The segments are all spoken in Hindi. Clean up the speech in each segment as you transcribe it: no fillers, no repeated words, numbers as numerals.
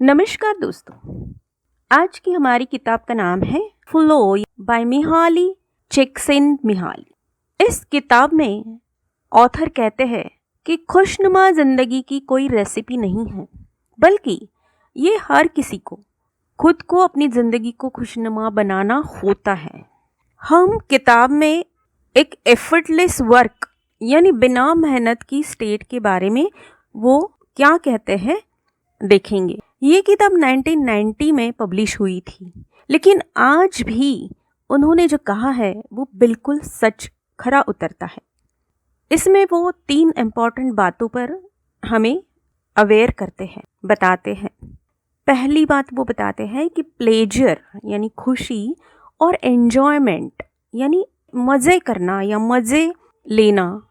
नमस्कार दोस्तों। आज की हमारी किताब का नाम है फ्लो बाय मिहाली चिक्सिन-मिहाली। इस किताब में ऑथर कहते हैं कि खुशनुमा जिंदगी की कोई रेसिपी नहीं है, बल्कि ये हर किसी को खुद को अपनी जिंदगी को खुशनुमा बनाना होता है। हम किताब में एक एफर्टलेस वर्क यानी बिना मेहनत की स्टेट के बारे में वो क्या कहते हैं देखेंगे। ये किताब 1990 में पब्लिश हुई थी, लेकिन आज भी उन्होंने जो कहा है वो बिल्कुल सच खरा उतरता है। इसमें वो 3 इम्पॉर्टेंट बातों पर हमें अवेयर करते हैं, बताते हैं। पहली बात वो बताते हैं कि प्लेजर यानी खुशी और एन्जॉयमेंट यानी मज़े करना या मज़े लेना,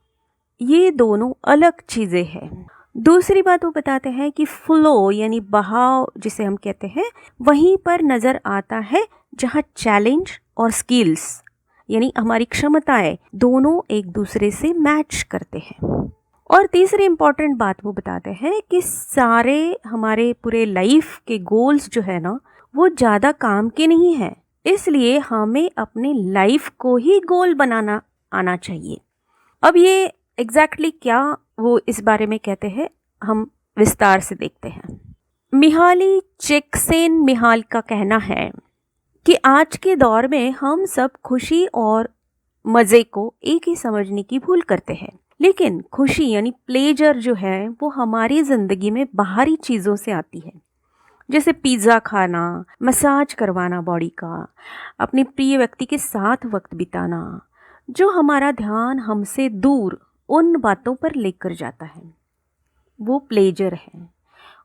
ये दोनों अलग चीज़ें हैं। दूसरी बात वो बताते हैं कि फ्लो यानी बहाव जिसे हम कहते हैं, वहीं पर नज़र आता है जहाँ चैलेंज और स्किल्स यानी हमारी क्षमताएं दोनों एक दूसरे से मैच करते हैं। और तीसरी इम्पॉर्टेंट बात वो बताते हैं कि सारे हमारे पूरे लाइफ के गोल्स जो है ना, वो ज़्यादा काम के नहीं हैं, इसलिए हमें अपने लाइफ को ही गोल बनाना आना चाहिए। अब ये एग्जैक्टली क्या वो इस बारे में कहते हैं, हम विस्तार से देखते हैं। मिहाली चिक्सिन-मिहाली का कहना है कि आज के दौर में हम सब खुशी और मज़े को एक ही समझने की भूल करते हैं, लेकिन खुशी यानी प्लेजर जो है वो हमारी ज़िंदगी में बाहरी चीज़ों से आती है, जैसे पिज़्ज़ा खाना, मसाज करवाना बॉडी का, अपने प्रिय व्यक्ति के साथ वक्त बिताना, जो हमारा ध्यान हमसे दूर उन बातों पर लेकर जाता है, वो प्लेजर है।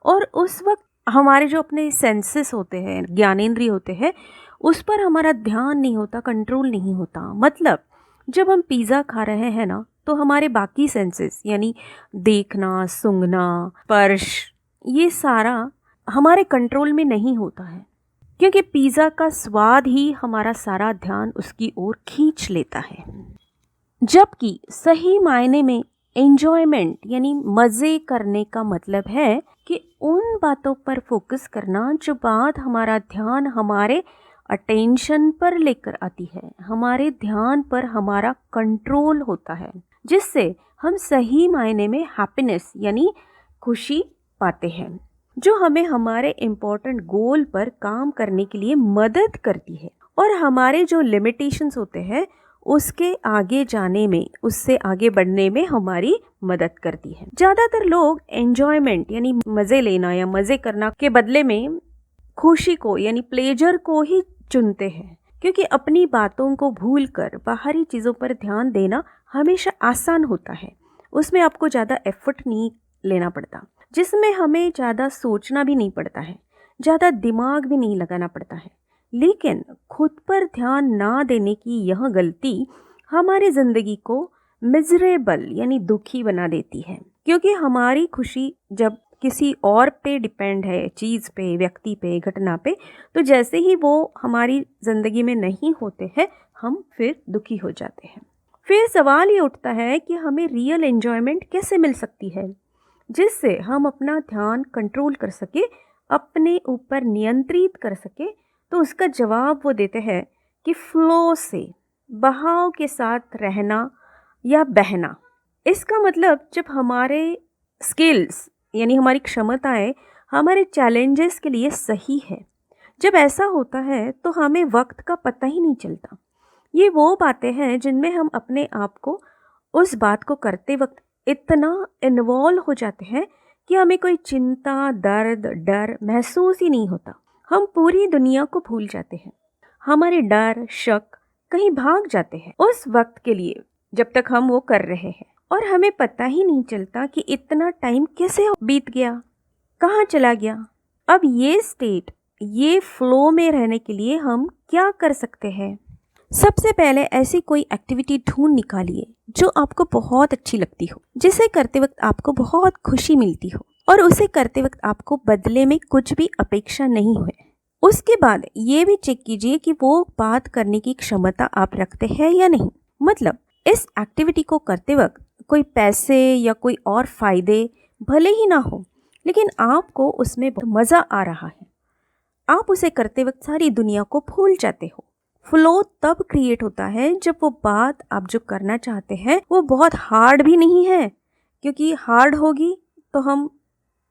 और उस वक्त हमारे जो अपने सेंसेस होते हैं, ज्ञानेंद्रिय होते हैं, उस पर हमारा ध्यान नहीं होता, कंट्रोल नहीं होता। मतलब जब हम पिज़्ज़ा खा रहे हैं ना, तो हमारे बाकी सेंसेस यानी देखना, सूंघना, स्पर्श, ये सारा हमारे कंट्रोल में नहीं होता है, क्योंकि पिज़्ज़ा का स्वाद ही हमारा सारा ध्यान उसकी ओर खींच लेता है। जबकि सही मायने में एन्जॉयमेंट यानी मज़े करने का मतलब है कि उन बातों पर फोकस करना जो बात हमारा ध्यान हमारे अटेंशन पर लेकर आती है, हमारे ध्यान पर हमारा कंट्रोल होता है, जिससे हम सही मायने में हैप्पीनेस यानी खुशी पाते हैं, जो हमें हमारे इम्पोर्टेंट गोल पर काम करने के लिए मदद करती है और हमारे जो लिमिटेशंस होते हैं उसके आगे जाने में, उससे आगे बढ़ने में हमारी मदद करती है। ज़्यादातर लोग एन्जॉयमेंट यानी मज़े लेना या मज़े करना के बदले में खुशी को यानी प्लेजर को ही चुनते हैं, क्योंकि अपनी बातों को भूलकर बाहरी चीज़ों पर ध्यान देना हमेशा आसान होता है। उसमें आपको ज़्यादा एफर्ट नहीं लेना पड़ता, जिसमें हमें ज़्यादा सोचना भी नहीं पड़ता है, ज़्यादा दिमाग भी नहीं लगाना पड़ता है। लेकिन खुद पर ध्यान ना देने की यह गलती हमारी ज़िंदगी को मिजरेबल यानी दुखी बना देती है, क्योंकि हमारी खुशी जब किसी और पे डिपेंड है, चीज़ पे, व्यक्ति पे, घटना पे, तो जैसे ही वो हमारी ज़िंदगी में नहीं होते हैं, हम फिर दुखी हो जाते हैं। फिर सवाल ये उठता है कि हमें रियल एन्जॉयमेंट कैसे मिल सकती है, जिससे हम अपना ध्यान कंट्रोल कर सके, अपने ऊपर नियंत्रित कर सके। तो उसका जवाब वो देते हैं कि फ्लो से, बहाव के साथ रहना या बहना। इसका मतलब जब हमारे स्किल्स यानी हमारी क्षमताएं हमारे चैलेंजेस के लिए सही है, जब ऐसा होता है तो हमें वक्त का पता ही नहीं चलता। ये वो बातें हैं जिनमें हम अपने आप को उस बात को करते वक्त इतना इन्वॉल्व हो जाते हैं कि हमें कोई चिंता, दर्द, डर महसूस ही नहीं होता। हम पूरी दुनिया को भूल जाते हैं, हमारे डर, शक कहीं भाग जाते हैं उस वक्त के लिए जब तक हम वो कर रहे हैं, और हमें पता ही नहीं चलता कि इतना टाइम कैसे बीत गया, कहाँ चला गया। अब ये स्टेट, ये फ्लो में रहने के लिए हम क्या कर सकते हैं? सबसे पहले ऐसी कोई एक्टिविटी ढूंढ निकालिए जो आपको बहुत अच्छी लगती हो, जिसे करते वक्त आपको बहुत खुशी मिलती हो, और उसे करते वक्त आपको बदले में कुछ भी अपेक्षा नहीं हुए। उसके बाद ये भी चेक कीजिए कि वो बात करने की क्षमता आप रखते हैं या नहीं। मतलब इस एक्टिविटी को करते वक्त कोई पैसे या कोई और फायदे भले ही ना हो, लेकिन आपको उसमें मज़ा आ रहा है। आप उसे करते वक्त सारी दुनिया को भूल जाते हो। फ्लो तब क्रिएट होता है जब वो बात आप जो करना चाहते हैं वो बहुत हार्ड भी नहीं है, क्योंकि हार्ड होगी तो हम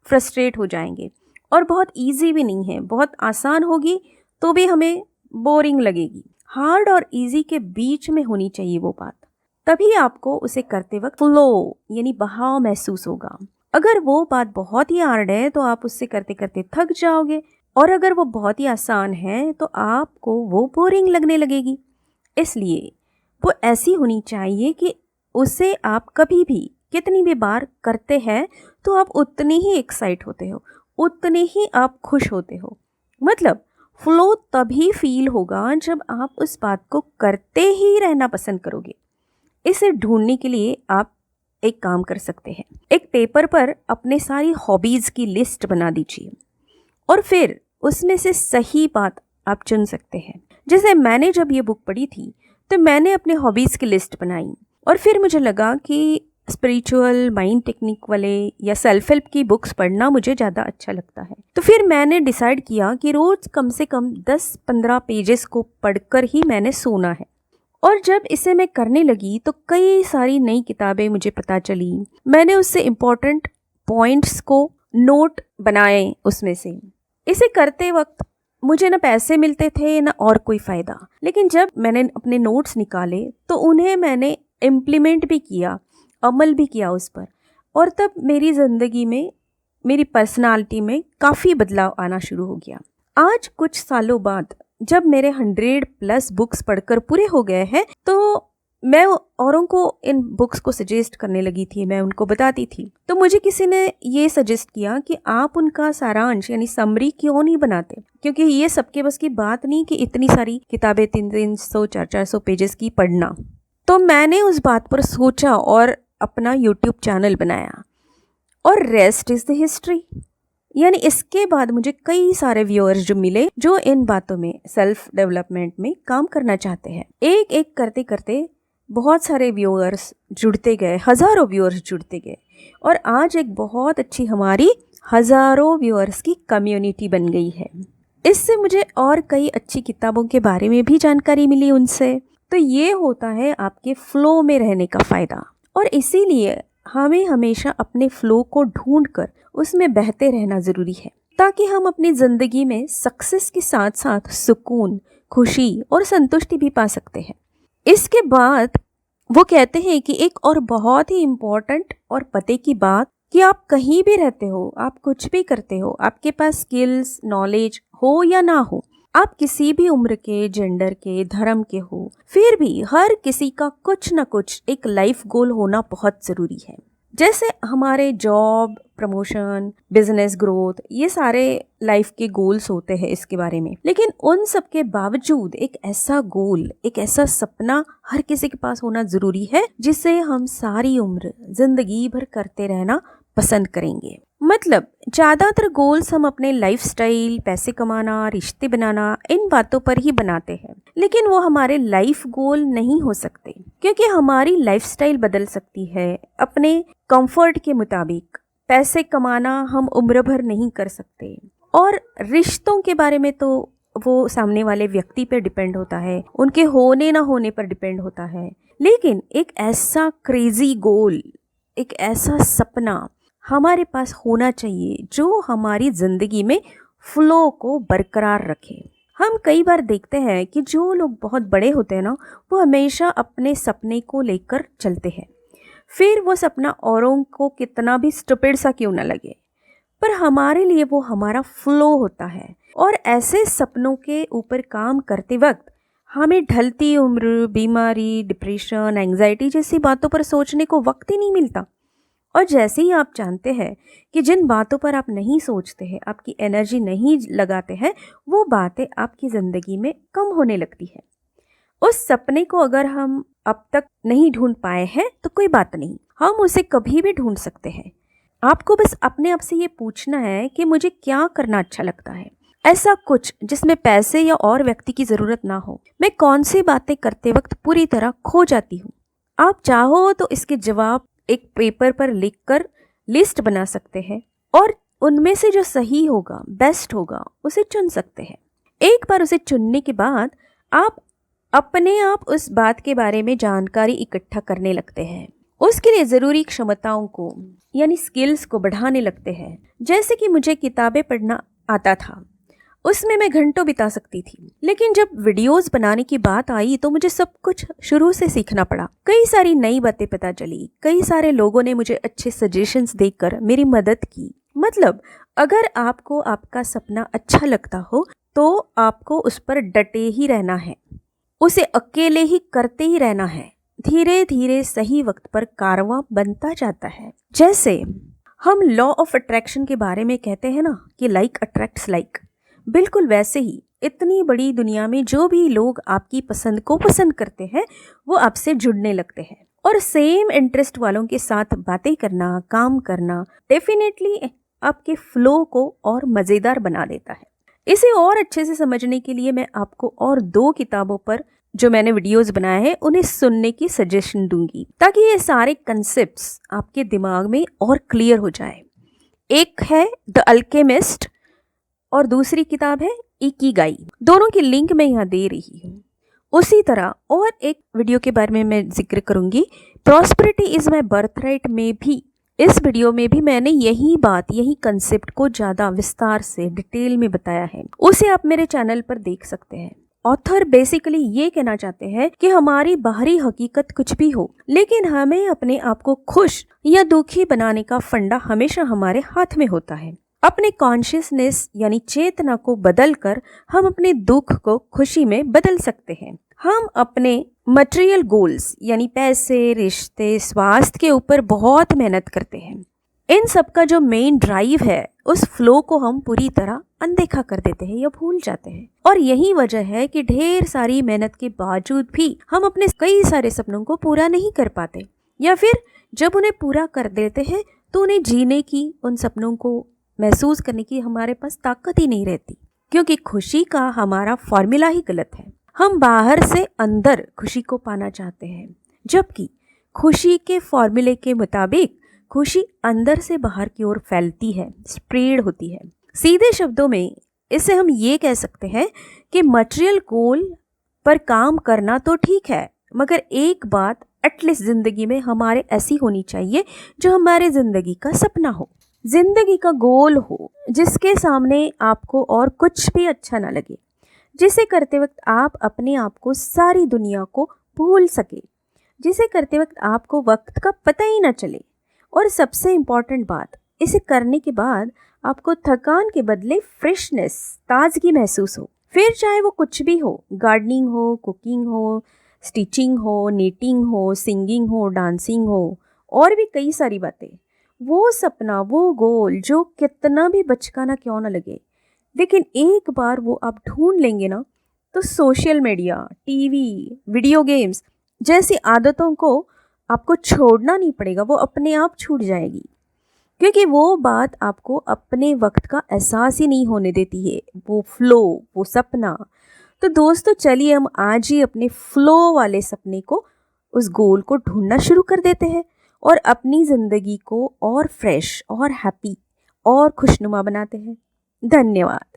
फ्रस्ट्रेट हो जाएंगे, और बहुत इजी भी नहीं है, बहुत आसान होगी तो भी हमें बोरिंग लगेगी। हार्ड और इजी के बीच में होनी चाहिए वो बात, तभी आपको उसे करते वक्त फ्लो यानी बहाव महसूस होगा। अगर वो बात बहुत ही हार्ड है तो आप उससे करते करते थक जाओगे, और अगर वो बहुत ही आसान है तो आपको वो बोरिंग लगने लगेगी। इसलिए वो ऐसी होनी चाहिए कि उसे आप कभी भी कितनी भी बार करते हैं तो आप उतने ही एक्साइट होते हो, उतने ही आप खुश होते हो। मतलब फ्लो तभी फील होगा जब आप उस बात को करते ही रहना पसंद करोगे। इसे ढूंढने के लिए आप एक काम कर सकते हैं, एक पेपर पर अपने सारी हॉबीज़ की लिस्ट बना दीजिए और फिर उसमें से सही बात आप चुन सकते हैं। जैसे मैंने जब ये बुक पढ़ी थी तो मैंने अपने हॉबीज़ की लिस्ट बनाई, और फिर मुझे लगा कि स्पिरिचुअल माइंड टेक्निक वाले या सेल्फ हेल्प की बुक्स पढ़ना मुझे ज़्यादा अच्छा लगता है। तो फिर मैंने डिसाइड किया कि रोज़ कम से कम 10-15 पेजेस को पढ़कर ही मैंने सोना है। और जब इसे मैं करने लगी तो कई सारी नई किताबें मुझे पता चली। मैंने उससे इम्पोर्टेंट पॉइंट्स को नोट बनाए उसमें से। इसे करते वक्त मुझे ना पैसे मिलते थे ना और कोई फ़ायदा, लेकिन जब मैंने अपने नोट्स निकाले तो उन्हें मैंने इम्प्लीमेंट भी किया, अमल भी किया उस पर, और तब मेरी ज़िंदगी में, मेरी पर्सनालिटी में काफ़ी बदलाव आना शुरू हो गया। आज कुछ सालों बाद जब मेरे 100+ बुक्स पढ़कर पूरे हो गए हैं तो मैं औरों को इन बुक्स को सजेस्ट करने लगी थी, मैं उनको बताती थी। तो मुझे किसी ने ये सजेस्ट किया कि आप उनका सारांश यानी समरी क्यों नहीं बनाते, क्योंकि ये सबके बस की बात नहीं कि इतनी सारी किताबें 300 400 पेजेस की पढ़ना। तो मैंने उस बात पर सोचा और अपना यूट्यूब चैनल बनाया, और रेस्ट इज़ द हिस्ट्री। यानी इसके बाद मुझे कई सारे व्यूअर्स जो मिले जो इन बातों में, सेल्फ डेवलपमेंट में काम करना चाहते हैं। एक एक करते करते बहुत सारे व्यूअर्स जुड़ते गए, हज़ारों व्यूअर्स जुड़ते गए, और आज एक बहुत अच्छी हमारी हज़ारों व्यूअर्स की कम्युनिटी बन गई है। इससे मुझे और कई अच्छी किताबों के बारे में भी जानकारी मिली उनसे। तो ये होता है आपके फ्लो में रहने का फ़ायदा, और इसीलिए हमें हमेशा अपने फ्लो को ढूंढकर उसमें बहते रहना ज़रूरी है, ताकि हम अपनी ज़िंदगी में सक्सेस के साथ साथ सुकून, खुशी और संतुष्टि भी पा सकते हैं। इसके बाद वो कहते हैं कि एक और बहुत ही इम्पोर्टेंट और पते की बात कि आप कहीं भी रहते हो, आप कुछ भी करते हो, आपके पास स्किल्स, नॉलेज हो या ना हो, आप किसी भी उम्र के, जेंडर के, धर्म के हो, फिर भी हर किसी का कुछ ना कुछ एक लाइफ गोल होना बहुत ज़रूरी है। जैसे हमारे जॉब, प्रमोशन, बिजनेस ग्रोथ, ये सारे लाइफ के गोल्स होते हैं इसके बारे में। लेकिन उन सब के बावजूद एक ऐसा गोल, एक ऐसा सपना हर किसी के पास होना ज़रूरी है जिसे हम सारी उम्र, जिंदगी भर करते रहना पसंद करेंगे। मतलब ज़्यादातर गोल्स हम अपने लाइफस्टाइल, पैसे कमाना, रिश्ते बनाना, इन बातों पर ही बनाते हैं, लेकिन वो हमारे लाइफ गोल नहीं हो सकते, क्योंकि हमारी लाइफस्टाइल बदल सकती है अपने कंफर्ट के मुताबिक। पैसे कमाना हम उम्र भर नहीं कर सकते, और रिश्तों के बारे में तो वो सामने वाले व्यक्ति पे डिपेंड होता है, उनके होने ना होने पर डिपेंड होता है। लेकिन एक ऐसा क्रेजी गोल, एक ऐसा सपना हमारे पास होना चाहिए जो हमारी ज़िंदगी में फ्लो को बरकरार रखे। हम कई बार देखते हैं कि जो लोग बहुत बड़े होते हैं ना, वो हमेशा अपने सपने को लेकर चलते हैं, फिर वो सपना औरों को कितना भी स्टूपिड सा क्यों ना लगे, पर हमारे लिए वो हमारा फ्लो होता है। और ऐसे सपनों के ऊपर काम करते वक्त हमें ढलती उम्र, बीमारी, डिप्रेशन, एंग्जाइटी जैसी बातों पर सोचने को वक्त ही नहीं मिलता। और जैसे ही आप जानते हैं कि जिन बातों पर आप नहीं सोचते हैं, आपकी एनर्जी नहीं लगाते हैं, वो बातें आपकी ज़िंदगी में कम होने लगती है। उस सपने को अगर हम अब तक नहीं ढूंढ पाए हैं तो कोई बात नहीं, हम उसे कभी भी ढूंढ सकते हैं। आपको बस अपने आप से ये पूछना है कि मुझे क्या करना अच्छा लगता है, ऐसा कुछ जिसमें पैसे या और व्यक्ति की ज़रूरत ना हो। मैं कौन सी बातें करते वक्त पूरी तरह खो जाती हूँ। आप चाहो तो इसके जवाब एक पेपर पर लिखकर लिस्ट बना सकते हैं, और उनमें से जो सही होगा, बेस्ट होगा, उसे चुन सकते हैं। एक बार उसे चुनने के बाद आप अपने आप उस बात के बारे में जानकारी इकट्ठा करने लगते हैं। उसके लिए ज़रूरी क्षमताओं को यानी स्किल्स को बढ़ाने लगते हैं। जैसे कि मुझे किताबें पढ़ना आता था, उसमें मैं घंटों बिता सकती थी, लेकिन जब वीडियोस बनाने की बात आई तो मुझे सब कुछ शुरू से सीखना पड़ा। कई सारी नई बातें पता चली, कई सारे लोगों ने मुझे अच्छे सजेशंस देकर मेरी मदद की। मतलब अगर आपको आपका सपना अच्छा लगता हो तो आपको उस पर डटे ही रहना है, उसे अकेले ही करते ही रहना है। धीरे धीरे सही वक्त पर कारवां बनता जाता है। जैसे हम लॉ ऑफ अट्रैक्शन के बारे में कहते हैं ना कि लाइक अट्रैक्ट्स लाइक, बिल्कुल वैसे ही इतनी बड़ी दुनिया में जो भी लोग आपकी पसंद को पसंद करते हैं वो आपसे जुड़ने लगते हैं। और सेम इंटरेस्ट वालों के साथ बातें करना, काम करना डेफिनेटली आपके फ्लो को और मज़ेदार बना देता है। इसे और अच्छे से समझने के लिए मैं आपको और 2 किताबों पर जो मैंने वीडियोस बनाए हैं उन्हें सुनने की सजेशन दूंगी, ताकि ये सारे कंसेप्ट्स आपके दिमाग में और क्लियर हो जाए। एक है द अल्केमिस्ट और दूसरी किताब है इकिगाई। दोनों की लिंक मैं यहाँ दे रही हूँ। उसी तरह और एक वीडियो के बारे में मैं जिक्र करूँगी, प्रॉस्पेरिटी इज़ माई बर्थराइट में भी, इस वीडियो में भी मैंने यही कंसेप्ट को ज़्यादा विस्तार से डिटेल में बताया है। उसे आप मेरे चैनल पर देख सकते हैं। ऑथर बेसिकली ये कहना चाहते हैं कि हमारी बाहरी हकीकत कुछ भी हो, लेकिन हमें अपने आप को खुश या दुखी बनाने का फंडा हमेशा हमारे हाथ में होता है। अपने कॉन्शियसनेस यानी चेतना को बदलकर हम अपने दुख को खुशी में बदल सकते हैं। हम अपने मटेरियल गोल्स यानी पैसे, रिश्ते, स्वास्थ्य के ऊपर बहुत मेहनत करते हैं। इन सब का जो मेन ड्राइव है, उस फ्लो को हम पूरी तरह अनदेखा कर देते हैं या भूल जाते हैं। और यही वजह है कि ढेर सारी मेहनत के बावजूद भी हम अपने कई सारे सपनों को पूरा नहीं कर पाते, या फिर जब उन्हें पूरा कर देते हैं तो उन्हें जीने की, उन सपनों को महसूस करने की हमारे पास ताकत ही नहीं रहती, क्योंकि खुशी का हमारा फॉर्मूला ही गलत है। हम बाहर से अंदर खुशी को पाना चाहते हैं, जबकि खुशी के फॉर्मूले के मुताबिक खुशी अंदर से बाहर की ओर फैलती है, स्प्रेड होती है। सीधे शब्दों में इसे हम ये कह सकते हैं कि मटेरियल गोल पर काम करना तो ठीक है, मगर एक बात एटलीस्ट ज़िंदगी में हमारे ऐसी होनी चाहिए जो हमारे ज़िंदगी का सपना हो, ज़िंदगी का गोल हो, जिसके सामने आपको और कुछ भी अच्छा ना लगे, जिसे करते वक्त आप अपने आप को, सारी दुनिया को भूल सके, जिसे करते वक्त आपको वक्त का पता ही ना चले। और सबसे इम्पॉर्टेंट बात, इसे करने के बाद आपको थकान के बदले फ्रेशनेस, ताजगी महसूस हो। फिर चाहे वो कुछ भी हो, गार्डनिंग हो, कुकिंग हो, स्टिचिंग हो, नीटिंग हो, सिंगिंग हो, डांसिंग हो, और भी कई सारी बातें। वो सपना, वो गोल जो कितना भी बचकाना क्यों ना लगे, लेकिन एक बार वो आप ढूंढ लेंगे ना, तो social media, TV, video games जैसी आदतों को आपको छोड़ना नहीं पड़ेगा, वो अपने आप छूट जाएगी, क्योंकि वो बात आपको अपने वक्त का एहसास ही नहीं होने देती है, वो फ्लो, वो सपना। तो दोस्तों चलिए हम आज ही अपने फ्लो वाले सपने को, उस गोल को ढूंढना शुरू कर देते हैं और अपनी ज़िंदगी को और फ्रेश और हैप्पी और खुशनुमा बनाते हैं। धन्यवाद।